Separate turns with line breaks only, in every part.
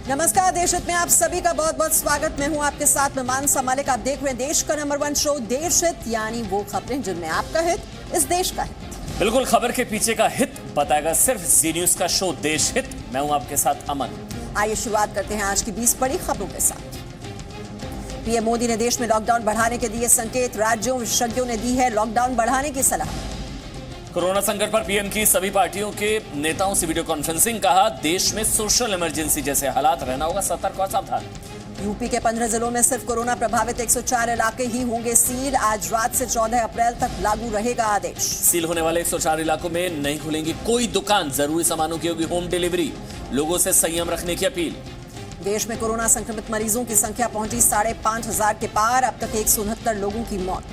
नमस्कार, देशहित में आप सभी का बहुत बहुत स्वागत। मैं हूं आपके साथ में मानसा मालिक। आप देख रहे हैं देश का नंबर 1 शो देशहित, यानी वो खबरें जिनमें आपका हित, इस देश का हित।
बिल्कुल, खबर के पीछे का हित बताएगा सिर्फ जी न्यूज का शो देशहित। मैं हूं आपके साथ अमन।
आइए शुरुआत करते हैं आज की 20 बड़ी खबरों के साथ। पीएम मोदी ने देश में लॉकडाउन बढ़ाने के दिए संकेत। राज्यों विशेषज्ञों ने दी है लॉकडाउन बढ़ाने की सलाह।
कोरोना संकट पर पीएम की सभी पार्टियों के नेताओं से वीडियो कॉन्फ्रेंसिंग। कहा देश में सोशल इमरजेंसी जैसे हालात, रहना होगा सतर्क और सावधान।
यूपी के 15 जिलों में सिर्फ कोरोना प्रभावित 104 इलाके ही होंगे सील। आज रात से 14 अप्रैल तक लागू रहेगा आदेश।
सील होने वाले 104 इलाकों में नहीं खुलेंगी कोई दुकान, जरूरी सामानों की होगी होम डिलीवरी। लोगों से संयम रखने की अपील।
देश में कोरोना संक्रमित मरीजों की संख्या पहुंची 5,500 के पार। अब तक 169 लोगों की मौत।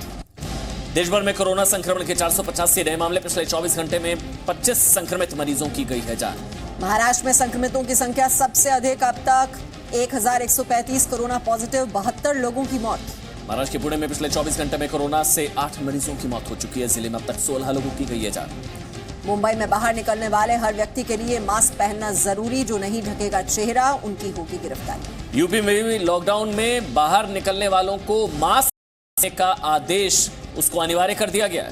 देश भर में कोरोना संक्रमण के 485 नए मामले। पिछले 24 घंटे में 25 संक्रमित मरीजों की गई है जान।
महाराष्ट्र में संक्रमितों की संख्या सबसे अधिक। अब तक 1,135 कोरोना पॉजिटिव, 72 लोगों की मौत।
महाराष्ट्र के पुणे में पिछले 24 घंटे में कोरोना से 8 मरीजों की मौत हो चुकी है। जिले में अब तक 16 लोगों की गई है जान।
मुंबई में बाहर निकलने वाले हर व्यक्ति के लिए मास्क पहनना जरूरी। जो नहीं ढकेगा चेहरा, उनकी होगी गिरफ्तारी।
यूपी में भी लॉकडाउन में बाहर निकलने वालों को मास्क का आदेश उसको अनिवार्य कर दिया गया है।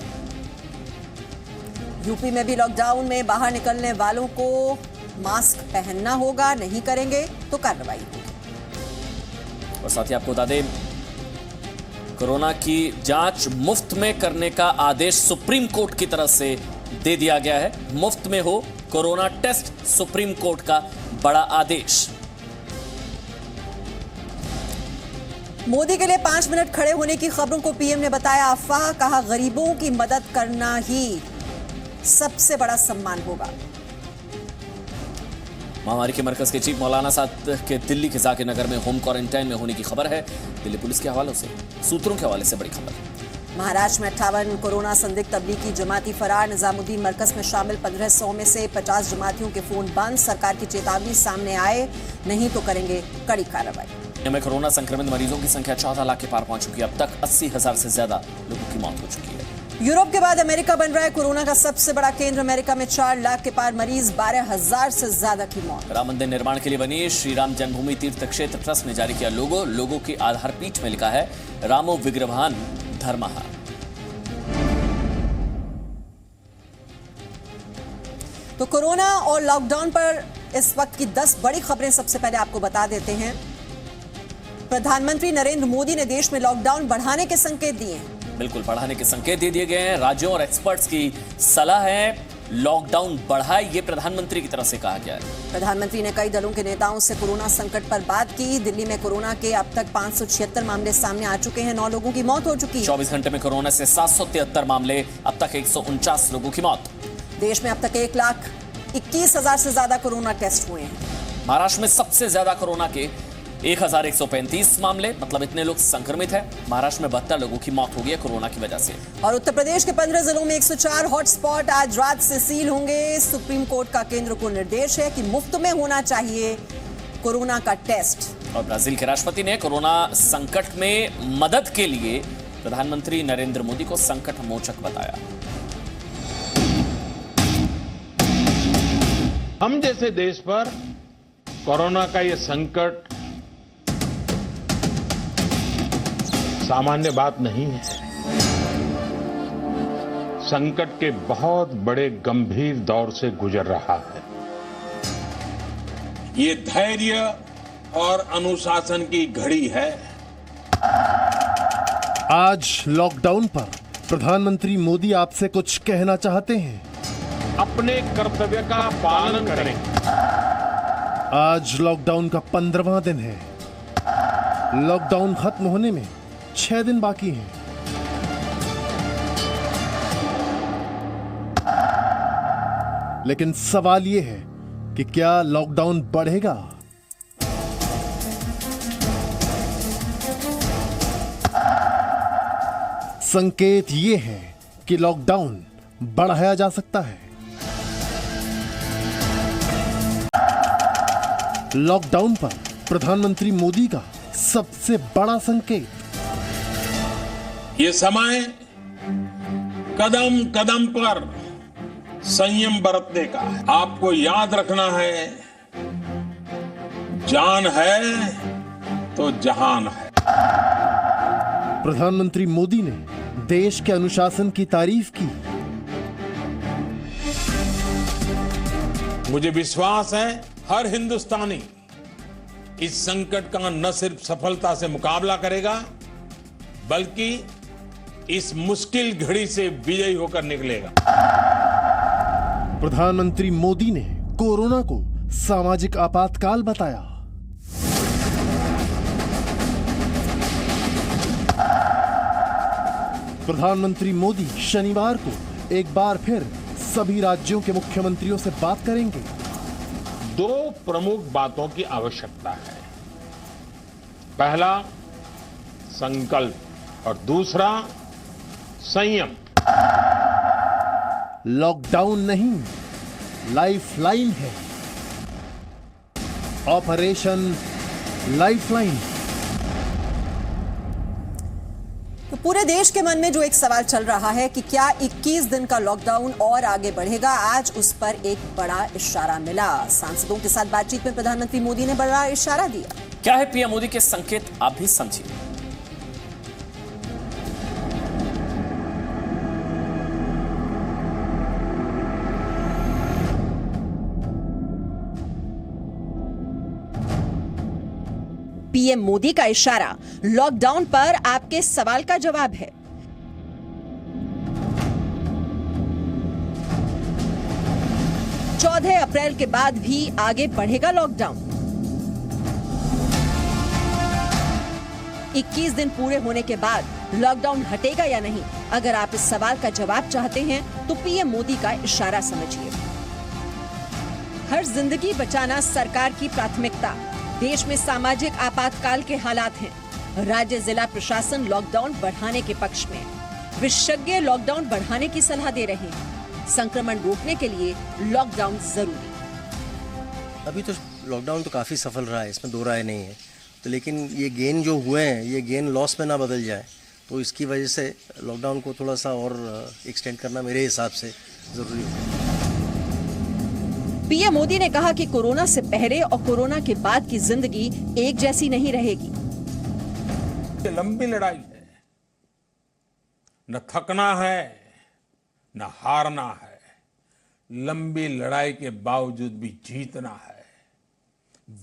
यूपी में भी लॉकडाउन में बाहर निकलने वालों को मास्क पहनना होगा। नहीं करेंगे तो कार्रवाई होगी।
और साथ ही आपको बता दें, कोरोना की जांच मुफ्त में करने का आदेश सुप्रीम कोर्ट की तरफ से दे दिया गया है। मुफ्त में हो कोरोना टेस्ट, सुप्रीम कोर्ट का बड़ा आदेश।
मोदी के लिए 5 मिनट खड़े होने की खबरों को पीएम ने बताया अफवाह। कहा गरीबों की मदद करना ही सबसे बड़ा सम्मान होगा।
महामारी के मरकज के चीफ मौलाना साद के दिल्ली के जाकिर नगर में होम क्वारंटाइन में होने की खबर है। दिल्ली पुलिस के हवाले से, सूत्रों के हवाले से बड़ी खबर।
महाराष्ट्र में 58 कोरोना संदिग्ध तबलीगी जमाती फरार। निजामुद्दीन मरकज में शामिल 1500 में से 50 जमातियों के फोन बंद। सरकार की चेतावनी सामने आए नहीं तो करेंगे कड़ी कार्रवाई।
में कोरोना संक्रमित मरीजों की संख्या 14 लाख के पार पहुंच चुकी है। अब तक 80,000 से ज्यादा लोगों की मौत हो चुकी है।
यूरोप के बाद अमेरिका बन रहा है कोरोना का सबसे बड़ा केंद्र। अमेरिका में 4 लाख के पार मरीज, 12,000 से ज्यादा की मौत।
राम मंदिर निर्माण के लिए बनी श्री राम जन्मभूमि तीर्थ क्षेत्र ट्रस्ट ने जारी किया लोगों की आधार पीठ में लिखा है रामो विग्रहान धर्मः।
तो कोरोना और लॉकडाउन पर इस वक्त की 10 बड़ी खबरें सबसे पहले आपको बता देते हैं। प्रधानमंत्री नरेंद्र मोदी ने देश में लॉकडाउन बढ़ाने के संकेत दिए हैं।
बिल्कुल, बढ़ाने के संकेत दे दिए गए हैं। राज्यों और एक्सपर्ट्स की सलाह है लॉकडाउन बढ़ाए, ये प्रधानमंत्री की तरफ से कहा गया है।
प्रधानमंत्री ने कई दलों के नेताओं से कोरोना संकट पर बात की। दिल्ली में कोरोना के अब तक 576 मामले सामने आ चुके हैं। 9 लोगों की मौत हो चुकी है।
24 घंटे में कोरोना से 773 मामले, अब तक 149 लोगों की मौत।
देश में अब तक 1,21,000 से ज्यादा कोरोना टेस्ट हुए हैं।
महाराष्ट्र में सबसे ज्यादा कोरोना के 1,135 मामले, मतलब इतने लोग संक्रमित हैं। महाराष्ट्र में 72 लोगों की मौत हो गई है कोरोना की वजह से।
और उत्तर प्रदेश के 15 जिलों में 104 हॉटस्पॉट आज रात से सील होंगे। सुप्रीम कोर्ट का केंद्र को निर्देश है कि मुफ्त में होना चाहिए कोरोना का टेस्ट।
और ब्राजील के राष्ट्रपति ने कोरोना संकट में मदद के लिए प्रधानमंत्री नरेंद्र मोदी को संकट मोचक बताया।
हम जैसे देश पर कोरोना का ये संकट सामान्य बात नहीं है। संकट के बहुत बड़े गंभीर दौर से गुजर रहा है।
ये धैर्य और अनुशासन की घड़ी है।
आज लॉकडाउन पर प्रधानमंत्री मोदी आपसे कुछ कहना चाहते हैं।
अपने कर्तव्य का पालन करें।
आज लॉकडाउन का 15वां दिन है। लॉकडाउन खत्म होने में 6 दिन बाकी हैं। लेकिन सवाल यह है कि क्या लॉकडाउन बढ़ेगा? संकेत ये है कि लॉकडाउन बढ़ाया जा सकता है। लॉकडाउन पर प्रधानमंत्री मोदी का सबसे बड़ा संकेत।
ये समय कदम कदम पर संयम बरतने का है। आपको याद रखना है, जान है तो जहान है।
प्रधानमंत्री मोदी ने देश के अनुशासन की तारीफ की।
मुझे विश्वास है हर हिंदुस्तानी इस संकट का न सिर्फ सफलता से मुकाबला करेगा, बल्कि इस मुश्किल घड़ी से विजयी होकर निकलेगा।
प्रधानमंत्री मोदी ने कोरोना को सामाजिक आपातकाल बताया। प्रधानमंत्री मोदी शनिवार को एक बार फिर सभी राज्यों के मुख्यमंत्रियों से बात करेंगे।
दो प्रमुख बातों की आवश्यकता है। पहला संकल्प और दूसरा संयम।
लॉकडाउन नहीं, लाइफलाइन है। Operation lifeline.
तो पूरे देश के मन में जो एक सवाल चल रहा है कि क्या 21 दिन का लॉकडाउन और आगे बढ़ेगा, आज उस पर एक बड़ा इशारा मिला। सांसदों के साथ बातचीत में प्रधानमंत्री मोदी ने बड़ा इशारा दिया।
क्या है पीएम मोदी के संकेत, आप भी समझिए।
पीएम मोदी का इशारा लॉकडाउन पर आपके सवाल का जवाब है। चौदह अप्रैल के बाद भी आगे बढ़ेगा लॉकडाउन। 21 दिन पूरे होने के बाद लॉकडाउन हटेगा या नहीं, अगर आप इस सवाल का जवाब चाहते हैं तो पीएम मोदी का इशारा समझिए। हर जिंदगी बचाना सरकार की प्राथमिकता। देश में सामाजिक आपातकाल के हालात हैं। राज्य जिला प्रशासन लॉकडाउन बढ़ाने के पक्ष में। विशेषज्ञ लॉकडाउन बढ़ाने की सलाह दे रहे हैं। संक्रमण रोकने के लिए लॉकडाउन जरूरी।
अभी तो लॉकडाउन तो काफ़ी सफल रहा है, इसमें दो राय नहीं है। तो लेकिन ये गेन जो हुए हैं, ये गेन लॉस में ना बदल जाए, तो इसकी वजह से लॉकडाउन को थोड़ा सा और एक्सटेंड करना मेरे हिसाब से ज़रूरी है।
पीएम मोदी ने कहा कि कोरोना से पहले और कोरोना के बाद की जिंदगी एक जैसी नहीं रहेगी।
ये लंबी लड़ाई है, न थकना है न हारना है। लंबी लड़ाई के बावजूद भी जीतना है,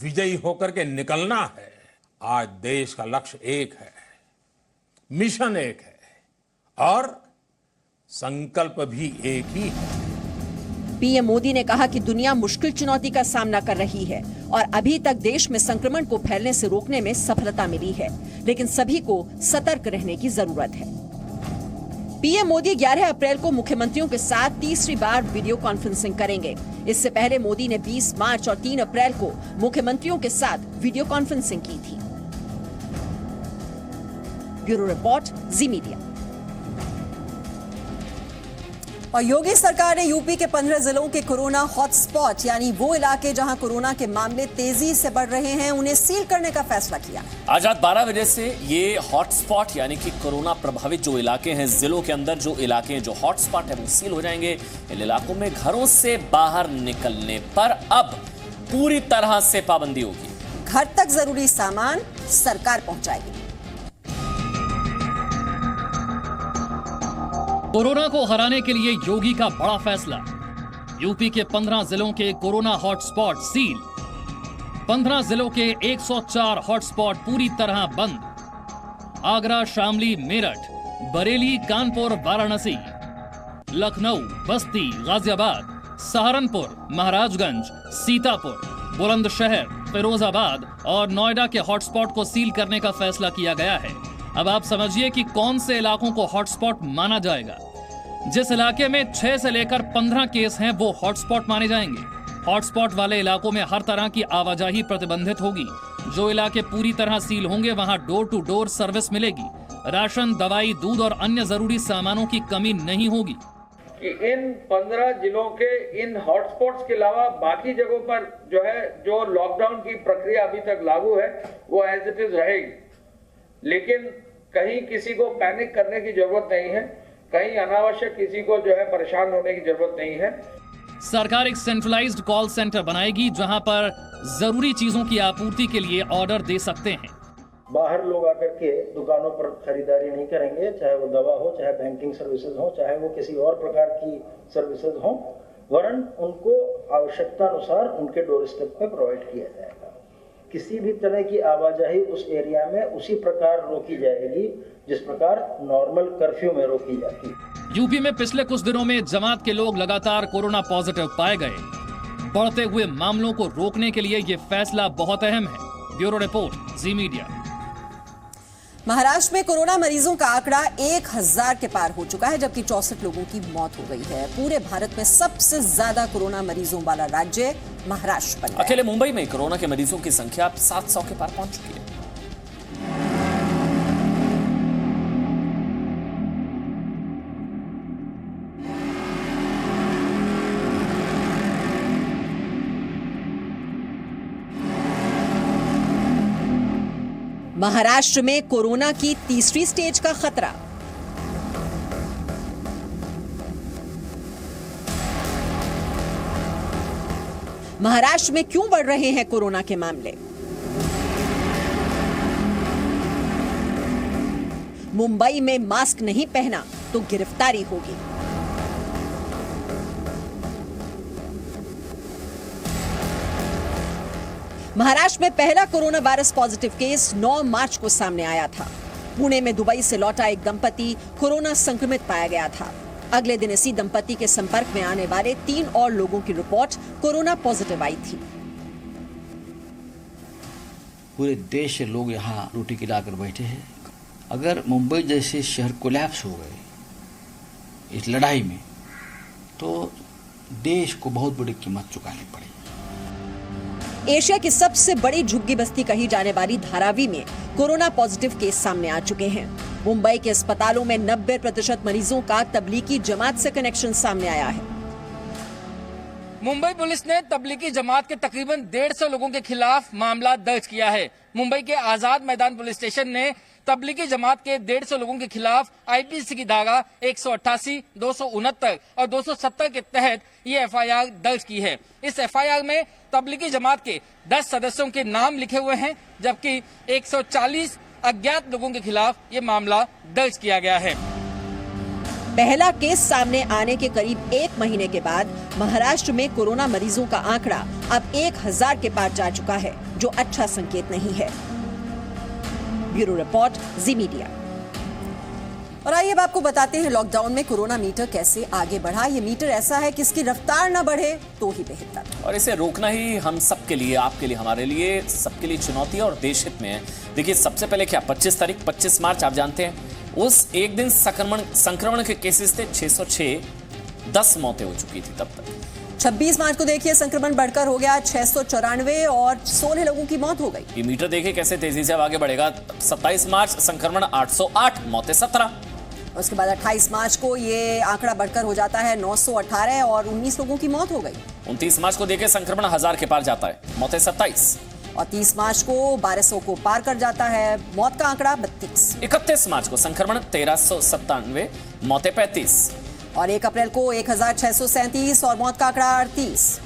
विजयी होकर के निकलना है। आज देश का लक्ष्य एक है, मिशन एक है और संकल्प भी एक ही है।
पीएम मोदी ने कहा कि दुनिया मुश्किल चुनौती का सामना कर रही है और अभी तक देश में संक्रमण को फैलने से रोकने में सफलता मिली है, लेकिन सभी को सतर्क रहने की जरूरत है। पीएम मोदी 11 अप्रैल को मुख्यमंत्रियों के साथ तीसरी बार वीडियो कॉन्फ्रेंसिंग करेंगे। इससे पहले मोदी ने 20 मार्च और 3 अप्रैल को मुख्यमंत्रियों के साथ वीडियो कॉन्फ्रेंसिंग की थी। ब्यूरो रिपोर्ट, जी मीडिया। और योगी सरकार ने यूपी के 15 जिलों के कोरोना हॉटस्पॉट यानी वो इलाके जहां कोरोना के मामले तेजी से बढ़ रहे हैं, उन्हें सील करने का फैसला किया।
आज रात 12 बजे से ये हॉटस्पॉट यानी कि कोरोना प्रभावित जो इलाके हैं, जिलों के अंदर जो इलाके हैं, जो हॉटस्पॉट है वो सील हो जाएंगे। इन इलाकों में घरों से बाहर निकलने पर अब पूरी तरह से पाबंदी होगी।
घर तक जरूरी सामान सरकार पहुंचाएगी।
कोरोना को हराने के लिए योगी का बड़ा फैसला। यूपी के 15 जिलों के कोरोना हॉटस्पॉट सील। 15 जिलों के 104 हॉटस्पॉट पूरी तरह बंद। आगरा, शामली, मेरठ, बरेली, कानपुर, वाराणसी, लखनऊ, बस्ती, गाजियाबाद, सहारनपुर, महाराजगंज, सीतापुर, बुलंदशहर, फिरोजाबाद और नोएडा के हॉटस्पॉट को सील करने का फैसला किया गया है। अब आप समझिए कि कौन से इलाकों को हॉटस्पॉट माना जाएगा। जिस इलाके में 6 से लेकर 15 केस हैं वो हॉटस्पॉट माने जाएंगे। हॉटस्पॉट वाले इलाकों में हर तरह की आवाजाही प्रतिबंधित होगी। जो इलाके पूरी तरह सील होंगे वहां डोर टू डोर सर्विस मिलेगी। राशन, दवाई, दूध और अन्य जरूरी सामानों की कमी नहीं होगी।
कि इन 15 जिलों के इन हॉटस्पॉट्स के अलावा बाकी जगहों पर जो लॉकडाउन की प्रक्रिया अभी तक लागू है वो एज इट इज रहेगी। लेकिन कहीं किसी को पैनिक करने की जरूरत नहीं है, कहीं अनावश्यक किसी को जो है परेशान होने की जरूरत नहीं है।
सरकार एक सेंट्रलाइज्ड कॉल सेंटर बनाएगी जहां पर जरूरी चीजों की आपूर्ति के लिए ऑर्डर दे सकते हैं।
बाहर लोग आकर के दुकानों पर खरीदारी नहीं करेंगे, चाहे वो दवा हो, चाहे बैंकिंग सर्विसेज हो, चाहे वो किसी और प्रकार की सर्विसेज हो, वरन उनको आवश्यकता अनुसार उनके डोर स्टेप पे प्रोवाइड किया जाएगा। किसी भी तरह की आवाजाही उस एरिया में उसी प्रकार रोकी जाएगी जिस प्रकार नॉर्मल कर्फ्यू में रोकी जाती है।
यूपी में पिछले कुछ दिनों में जमात के लोग लगातार कोरोना पॉजिटिव पाए गए। बढ़ते हुए मामलों को रोकने के लिए ये फैसला बहुत अहम है। ब्यूरो रिपोर्ट, जी मीडिया।
महाराष्ट्र में कोरोना मरीजों का आंकड़ा 1000 के पार हो चुका है, जबकि 64 लोगों की मौत हो गई है। पूरे भारत में सबसे ज्यादा कोरोना मरीजों वाला राज्य महाराष्ट्र बन गया।
अकेले मुंबई में कोरोना के मरीजों की संख्या 700 के पार पहुंच चुकी है।
महाराष्ट्र में कोरोना की तीसरी स्टेज का खतरा। महाराष्ट्र में क्यों बढ़ रहे हैं कोरोना के मामले? मुंबई में मास्क नहीं पहना तो गिरफ्तारी होगी। महाराष्ट्र में पहला कोरोना वायरस पॉजिटिव केस 9 मार्च को सामने आया था। पुणे में दुबई से लौटा एक दंपति कोरोना संक्रमित पाया गया था। अगले दिन इसी दंपति के संपर्क में आने वाले 3 और लोगों की रिपोर्ट कोरोना पॉजिटिव आई थी।
पूरे देश से लोग यहाँ रोटी खिलाकर बैठे हैं। अगर मुंबई जैसे शहर कोलैप्स हो गए इस लड़ाई में, तो देश को बहुत बड़ी कीमत चुकानी पड़ेगी।
एशिया की सबसे बड़ी झुग्गी बस्ती कही जाने वाली धारावी में कोरोना पॉजिटिव केस सामने आ चुके हैं। मुंबई के अस्पतालों में 90% मरीजों का तबलीगी जमात से कनेक्शन सामने आया है।
मुंबई पुलिस ने तबलीगी जमात के तकरीबन 150 लोगों के खिलाफ मामला दर्ज किया है। मुंबई के आजाद मैदान पुलिस स्टेशन ने तबलीगी जमात के 150 लोगों के खिलाफ आईपीसी की धारा 188, 269 और 270 के तहत ये एफआईआर दर्ज की है। इस एफआईआर में तबलीगी जमात के 10 सदस्यों के नाम लिखे हुए हैं, जबकि 140 अज्ञात लोगों के खिलाफ ये मामला दर्ज किया गया है।
पहला केस सामने आने के करीब 1 महीने के बाद महाराष्ट्र में कोरोना मरीजों का आंकड़ा अब 1000 के पार जा चुका है, जो अच्छा संकेत नहीं है। ब्यूरो रिपोर्ट, जी मीडिया। और आइए अब आपको बताते हैं लॉकडाउन में कोरोना मीटर कैसे आगे बढ़ा। ये मीटर ऐसा है कि इसकी रफ्तार न बढ़े तो ही बेहतर,
और इसे रोकना ही हम सबके लिए, आपके लिए, हमारे लिए, सबके लिए चुनौती है और देश हित में है। देखिए, सबसे पहले क्या 25 मार्च आप जानते हैं उस एक दिन संक्रमण के केसेस थे 606, 10 मौतें हो चुकी थी तब तक।
26 मार्च को देखिए संक्रमण बढ़कर हो गया 694 और 16 लोगों की मौत हो गई।
ये मीटर देखिए कैसे तेजी से अब आगे बढ़ेगा। 27 मार्च संक्रमण 808, मौतें 17।
उसके बाद 28 मार्च को ये आंकड़ा बढ़कर हो जाता है 918 और 19 लोगों की मौत हो गई।
29 मार्च को देखिए संक्रमण 1000 के पार जाता है, मौतें 27।
और 30 मार्च को 1200 को पार कर जाता है, मौत का आंकड़ा 32।
31 मार्च को संक्रमण 1397, मौतें 35।
और 1 अप्रैल को 1637 और मौत का आंकड़ा 38।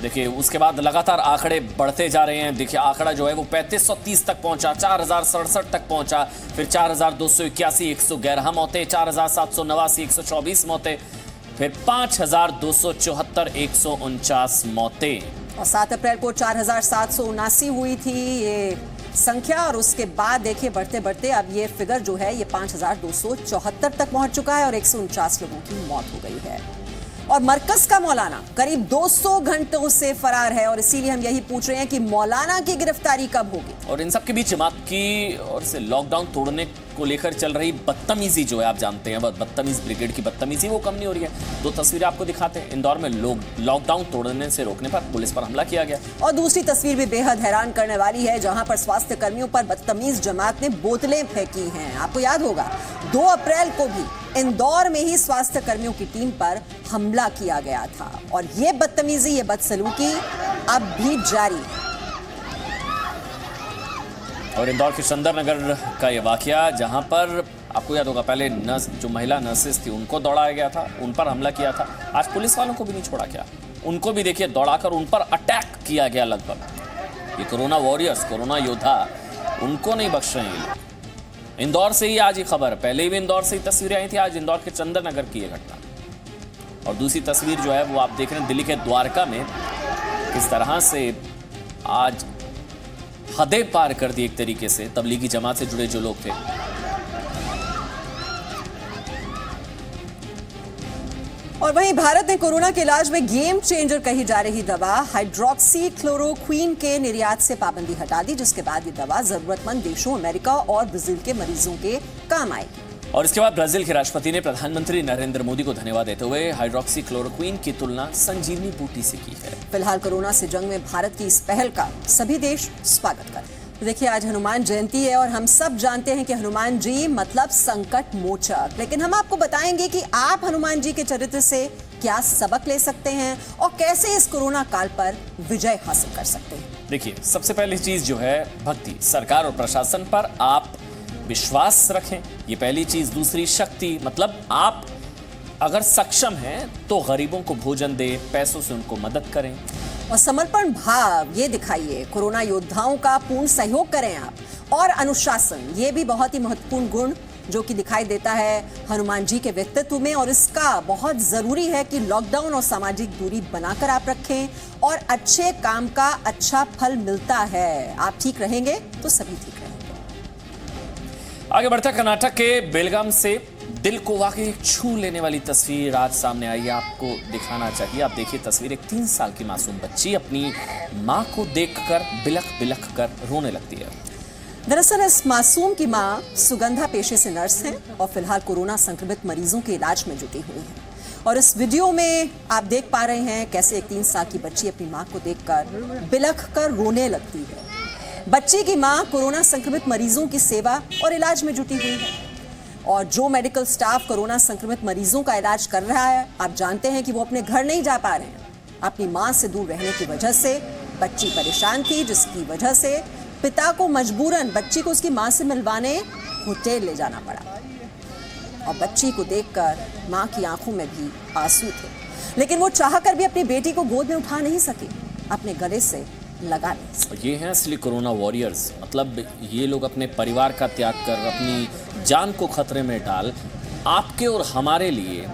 देखिए उसके बाद लगातार आंकड़े बढ़ते जा रहे हैं। देखिए आंकड़ा जो है वो 3530 तक पहुंचा, 4067 तक पहुंचा, फिर 4281, 111 मौतें, 4789, 124 मौतें, फिर 5274, 149 मौतें।
और 7 अप्रैल को 4779 हुई थी ये संख्या, और उसके बाद देखिए बढ़ते बढ़ते अब ये फिगर जो है ये 5274 तक पहुंच चुका है और 149 लोगों की मौत हो गई है। और मरकज का मौलाना करीब 200 घंटों से फरार है, और इसीलिए हम यही पूछ रहे हैं कि मौलाना की गिरफ्तारी कब होगी।
और इन सब के बीच जमात की और से लॉकडाउन तोड़ने को लेकर चल रही बदतमीजी जो है, आप जानते हैं बदतमीज ब्रिगेड की बदतमीजी वो कम नहीं हो रही है। 2 तस्वीरें आपको दिखाते हैं। इंदौर में लोग लॉकडाउन तोड़ने से रोकने पर पुलिस पर हमला किया गया।
और दूसरी तस्वीर भी बेहद हैरान करने वाली है, जहां पर स्वास्थ्य कर्मियों पर बदतमीज जमात ने बोतलें फेंकी हैं। आपको याद होगा 2 अप्रैल को भी इंदौर में ही स्वास्थ्य कर्मियों की टीम पर हमला किया गया था, और ये बदतमीजी, ये बदसलूकी अब भी जारी है।
और इंदौर के चंदरनगर का ये वाकया, जहां पर आपको याद होगा पहले नर्स, जो महिला नर्सेस थी उनको दौड़ाया गया था, उन पर हमला किया था। आज पुलिस वालों को भी नहीं छोड़ा गया, उनको भी देखिए दौड़ाकर उन पर अटैक किया गया लगभग। ये कोरोना वॉरियर्स, कोरोना योद्धा, उनको नहीं बख्श रहे हैं। इंदौर से ही आज ये खबर, पहले भी इंदौर से ही तस्वीरें आई थी, आज इंदौर के चंदरनगर की ये घटना। और दूसरी तस्वीर जो है वो आप देख रहे हैं दिल्ली के द्वारका में किस तरह से आज हदें पार कर दी एक तरीके से तबलीगी जमात से जुड़े जो लोग थे।
और वहीं भारत ने कोरोना के इलाज में गेम चेंजर कही जा रही दवा हाइड्रोक्सी क्लोरोक्वीन के निर्यात से पाबंदी हटा दी, जिसके बाद ये दवा जरूरतमंद देशों अमेरिका और ब्राजील के मरीजों के काम आएगी।
और इसके बाद ब्राजील के राष्ट्रपति ने प्रधानमंत्री नरेंद्र मोदी को धन्यवाद देते हुए हाइड्रोक्सी क्लोरोक्वीन की तुलना संजीवनी बूटी से की है।
फिलहाल कोरोना से जंग में भारत की इस पहल का सभी देश स्वागत कर रहे हैं। देखिए, आज हनुमान जयंती है और हम सब जानते हैं कि हनुमान जी मतलब संकट मोचक, लेकिन हम आपको बताएंगे कि आप हनुमान जी के चरित्र से क्या सबक ले सकते हैं और कैसे इस कोरोना काल पर विजय हासिल कर सकते हैं।
देखिए, सबसे पहली चीज जो है भक्ति, सरकार और प्रशासन पर आप विश्वास रखें, ये पहली चीज। दूसरी शक्ति, मतलब आप अगर सक्षम हैं तो गरीबों को भोजन दें, पैसों से उनको मदद करें।
और समर्पण भाव ये दिखाइए, कोरोना योद्धाओं का पूर्ण सहयोग करें आप। और अनुशासन, ये भी बहुत ही महत्वपूर्ण गुण जो कि दिखाई देता है हनुमान जी के व्यक्तित्व में। और इसका बहुत जरूरी है कि लॉकडाउन और सामाजिक दूरी बनाकर आप रखें और अच्छे काम का अच्छा फल मिलता है। आप ठीक रहेंगे तो सभी ठीक रहेंगे।
आगे बढ़ता कर्नाटक के बेलगाम से दिल को वाकई छू लेने वाली तस्वीर आज सामने आई है, आपको दिखाना चाहिए। आप देखिए तस्वीर, एक 3 साल की मासूम बच्ची अपनी मां को देखकर बिलख बिलख कर रोने लगती है।
दरअसल इस मासूम की मां सुगंधा पेशे से नर्स हैं और फिलहाल कोरोना संक्रमित मरीजों के इलाज में जुटी हुई हैं। और इस वीडियो में आप देख पा रहे हैं कैसे एक 3 साल की बच्ची अपनी मां को देखकर बिलख कर रोने लगती है। बच्ची की मां कोरोना संक्रमित मरीजों की सेवा और इलाज में जुटी हुई है। और जो मेडिकल स्टाफ कोरोना संक्रमित मरीजों का इलाज कर रहा है, आप जानते हैं कि वो अपने घर नहीं जा पा रहे हैं। अपनी मां से दूर रहने की वजह से बच्ची परेशान थी, जिसकी वजह से पिता को मजबूरन बच्ची को उसकी मां से मिलवाने होटल ले जाना पड़ा। और बच्ची को देखकर मां की आंखों में भी आंसू थे, लेकिन वो चाहकर भी अपनी बेटी को गोद में उठा नहीं सकी, अपने गले से लगा नहीं।
ये हैं असली कोरोना वॉरियर्स, मतलब ये लोग अपने परिवार का त्याग कर, अपनी जान को खतरे में डाल, आपके और हमारे लिए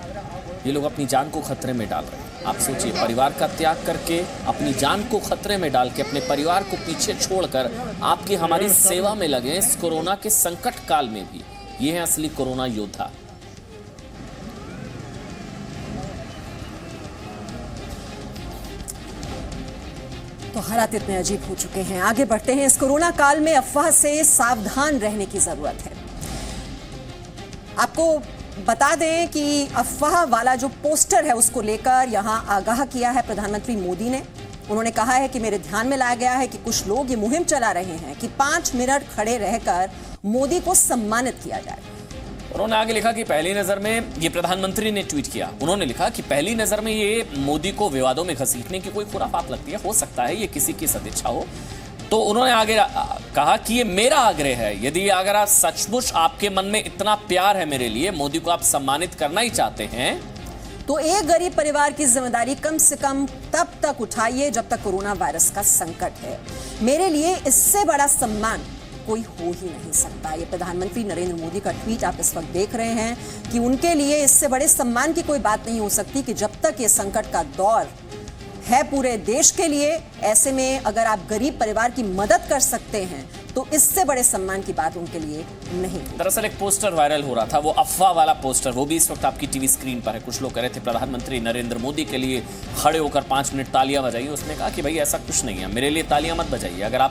ये लोग अपनी जान को खतरे में डाल रहे हैं। आप सोचिए, परिवार का त्याग करके, अपनी जान को खतरे में डाल के, अपने परिवार को पीछे छोड़कर आपकी हमारी सेवा में लगे इस कोरोना के संकट काल में भी। ये हैं असली कोरोना योद्धा।
तो हालात इतने अजीब हो चुके हैं। आगे बढ़ते हैं। इस कोरोना काल में अफवाह से सावधान रहने की जरूरत है। आपको बता दें कि अफवाह वाला जो पोस्टर है उसको लेकर यहां आगाह किया है प्रधानमंत्री मोदी ने। उन्होंने कहा है कि मेरे ध्यान में लाया गया है कि कुछ लोग ये मुहिम चला रहे हैं कि 5 मिनट खड़े रहकर मोदी को सम्मानित किया जाए।
उन्होंने आगे लिखा कि पहली नजर में, ये प्रधानमंत्री ने ट्वीट किया, उन्होंने लिखा कि पहली नजर में ये मोदी को विवादों में घसीटने की कोई खुराफात लगती है, हो सकता है ये किसी की सदिच्छा हो। तो उन्होंने आगे कहा कि ये मेरा आग्रह है, यदि अगर आप सचमुच आपके मन में इतना प्यार है मेरे लिए, मोदी को आप सम्मानित करना ही चाहते हैं,
तो एक गरीब परिवार की जिम्मेदारी कम से कम तब तक उठाइए जब तक कोरोना वायरस का संकट है। मेरे लिए इससे बड़ा सम्मान कोई हो ही नहीं सकता। ये प्रधानमंत्री नरेंद्र मोदी का ट्वीट आप इस वक्त देख रहे हैं कि उनके लिए इससे बड़े सम्मान की कोई बात नहीं हो सकती कि जब तक ये संकट का दौर है पूरे देश के लिए, ऐसे में अगर आप गरीब परिवार की मदद कर सकते हैं तो इससे बड़े सम्मान की बात उनके लिए नहीं।
दरअसल एक पोस्टर वायरल हो रहा था, वो अफवाह वाला पोस्टर, वो भी इस वक्त आपकी टीवी स्क्रीन पर है। कुछ लोग कह रहे थे प्रधानमंत्री नरेंद्र मोदी के लिए खड़े होकर 5 मिनट तालियां बजाइए। उसने कहा कि भाई ऐसा कुछ नहीं है, मेरे लिए तालियां मत बजाइए। अगर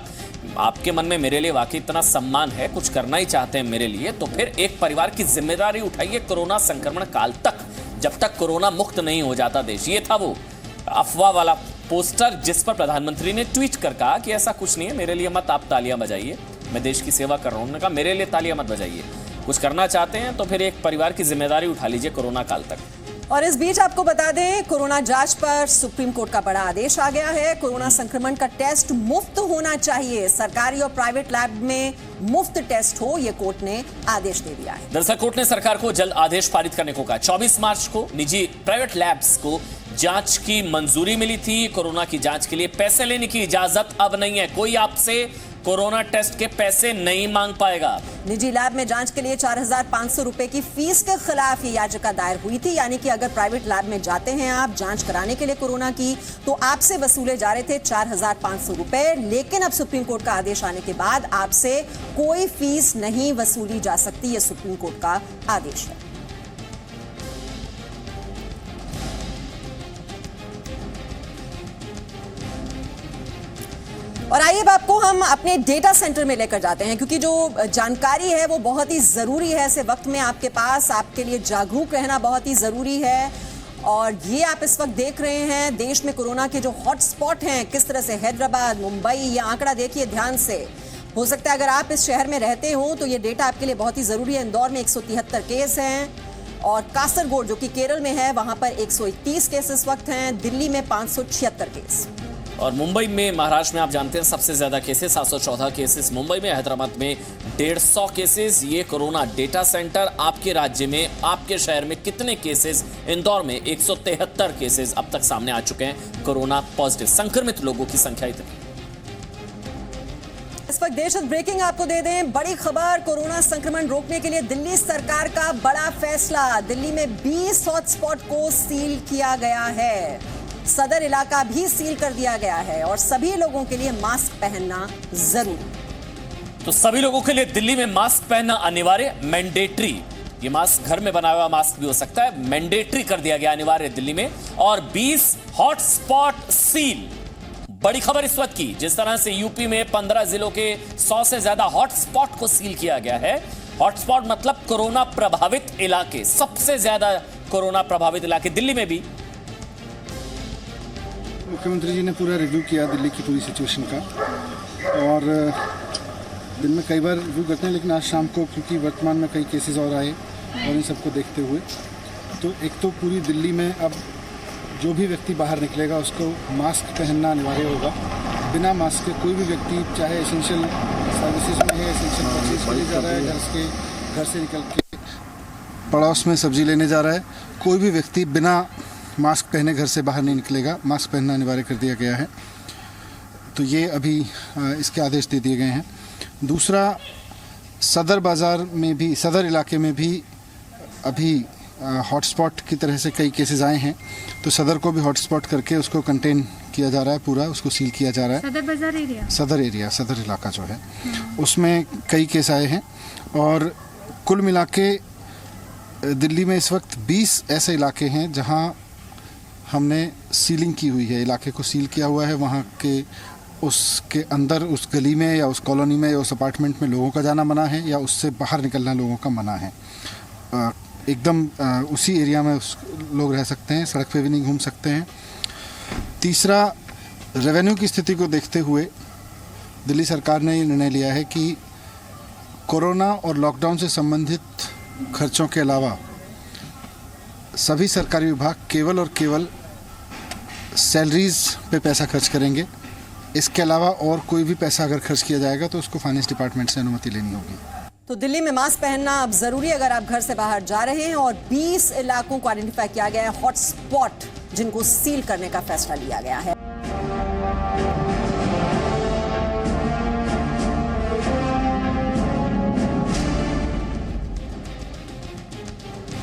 आपके मन में मेरे लिए वाकई इतना सम्मान है, कुछ करना ही चाहते हैं मेरे लिए, तो फिर एक परिवार की जिम्मेदारी उठाइए कोरोना संक्रमण काल तक, जब तक कोरोना मुक्त नहीं हो जाता देश। ये था वो अफवाह वाला पोस्टर जिस पर प्रधानमंत्री ने ट्वीट कर कहा कि ऐसा कुछ नहीं है, मेरे लिए मत आप तालियां बजाइए, मैं देश की सेवा कर रहा हूं। उन्होंने कहा मेरे लिए तालियां मत बजाइए, कुछ करना चाहते हैं तो फिर एक परिवार की जिम्मेदारी उठा लीजिए कोरोना काल तक।
और इस बीच आपको बता दें, कोरोना जांच पर सुप्रीम कोर्ट का बड़ा आदेश आ गया है। कोरोना संक्रमण का टेस्ट मुफ्त होना चाहिए, सरकारी और प्राइवेट लैब में मुफ्त टेस्ट हो, यह कोर्ट ने आदेश दे दिया है।
दरअसल कोर्ट ने सरकार को जल्द आदेश पारित करने को कहा। 24 मार्च को निजी प्राइवेट लैब्स को जांच की मंजूरी मिली थी। कोरोना की जांच के लिए पैसे लेने की इजाजत अब नहीं है। कोई आपसे कोरोना टेस्ट के पैसे नहीं मांग पाएगा।
निजी लैब में जांच के लिए 4,500 रुपए की फीस के खिलाफ ये याचिका दायर हुई थी। यानी कि अगर प्राइवेट लैब में जाते हैं आप जांच कराने के लिए कोरोना की, तो आपसे वसूले जा रहे थे 4,500 रुपए। लेकिन अब सुप्रीम कोर्ट का आदेश आने के बाद आपसे कोई फीस नहीं वसूली जा सकती। यह सुप्रीम कोर्ट का आदेश है। और आइए अब आपको हम अपने डेटा सेंटर में लेकर जाते हैं, क्योंकि जो जानकारी है वो बहुत ही जरूरी है। ऐसे वक्त में आपके पास, आपके लिए जागरूक रहना बहुत ही जरूरी है। और ये आप इस वक्त देख रहे हैं देश में कोरोना के जो हॉटस्पॉट हैं, किस तरह से हैदराबाद, मुंबई, ये आंकड़ा देखिए ध्यान से। हो सकता है अगर आप इस शहर में रहते हो तो ये डेटा आपके लिए बहुत ही जरूरी है। इंदौर में 173 केस हैं और कासरगोड जो कि केरल में है वहां पर 131 केस इस वक्त हैं। दिल्ली में 576 केस
और मुंबई में, महाराष्ट्र में आप जानते हैं सबसे ज्यादा केसेस 714 केसेस मुंबई में, हैदराबाद में 150 केसेस। ये कोरोना डेटा सेंटर आपके राज्य में, आपके शहर में कितने केसेस? इंदौर में 173 केसेस अब तक सामने आ चुके हैं कोरोना पॉजिटिव। संक्रमित लोगों की संख्या इतनी।
इस वक्त देश ब्रेकिंग आपको दे दें, बड़ी खबर, कोरोना संक्रमण रोकने के लिए दिल्ली सरकार का बड़ा फैसला। दिल्ली में 20 हॉटस्पॉट को सील किया गया है। सदर इलाका भी सील कर दिया गया है और सभी लोगों के लिए मास्क पहनना जरूरी।
तो सभी लोगों के लिए दिल्ली में मास्क पहनना अनिवार्य, मैंडेटरी। ये मास्क घर में बनाया हुआ मास्क भी हो सकता है, मैंडेटरी कर दिया गया अनिवार्य दिल्ली में। और 20 हॉटस्पॉट सील। बड़ी खबर इस वक्त की, जिस तरह से यूपी में 15 जिलों के 100 से ज्यादा हॉटस्पॉट को सील किया गया है। हॉटस्पॉट मतलब कोरोना प्रभावित इलाके, सबसे ज्यादा कोरोना प्रभावित इलाके दिल्ली में भी।
मुख्यमंत्री जी ने पूरा रिव्यू किया दिल्ली की पूरी सिचुएशन का, और दिन में कई बार रिव्यू करते हैं, लेकिन आज शाम को क्योंकि वर्तमान में कई केसेस और आए और इन सबको देखते हुए, तो एक तो पूरी दिल्ली में अब जो भी व्यक्ति बाहर निकलेगा उसको मास्क पहनना अनिवार्य होगा। बिना मास्क के कोई भी व्यक्ति, चाहे एसेंशियल सर्विसेज में है, एसेंशियल परचेज के लिए जा रहा है, घर से निकल के पड़ोस में सब्जी लेने जा रहा है, कोई भी व्यक्ति बिना मास्क पहने घर से बाहर नहीं निकलेगा। मास्क पहनना अनिवार्य कर दिया गया है। तो ये अभी इसके आदेश दे दिए गए हैं। दूसरा, सदर बाज़ार में भी, सदर इलाके में भी अभी हॉटस्पॉट की तरह से कई केसेस आए हैं, तो सदर को भी हॉटस्पॉट करके उसको कंटेन किया जा रहा है, पूरा उसको सील किया जा रहा है।
सदर बाज़ार एरिया,
सदर इलाका जो है उसमें कई केस आए हैं। और कुल मिला के दिल्ली में इस वक्त 20 ऐसे इलाके हैं जहां हमने सीलिंग की हुई है, इलाके को सील किया हुआ है। वहाँ के उसके अंदर, उस गली में या उस कॉलोनी में या उस अपार्टमेंट में लोगों का जाना मना है, या उससे बाहर निकलना लोगों का मना है। एकदम उसी एरिया में लोग रह सकते हैं, सड़क पे भी नहीं घूम सकते हैं। तीसरा, रेवेन्यू की स्थिति को देखते हुए दिल्ली सरकार ने ये निर्णय लिया है कि कोरोना और लॉकडाउन से संबंधित खर्चों के अलावा सभी सरकारी विभाग केवल और केवल सैलरीज पे पैसा खर्च करेंगे। इसके अलावा और कोई भी पैसा अगर खर्च किया जाएगा तो उसको फाइनेंस डिपार्टमेंट से अनुमति लेनी होगी।
तो दिल्ली में मास्क पहनना अब जरूरी है अगर आप घर से बाहर जा रहे हैं। और 20 इलाकों को आइडेंटिफाई किया गया है हॉटस्पॉट, जिनको सील करने का फैसला लिया गया है।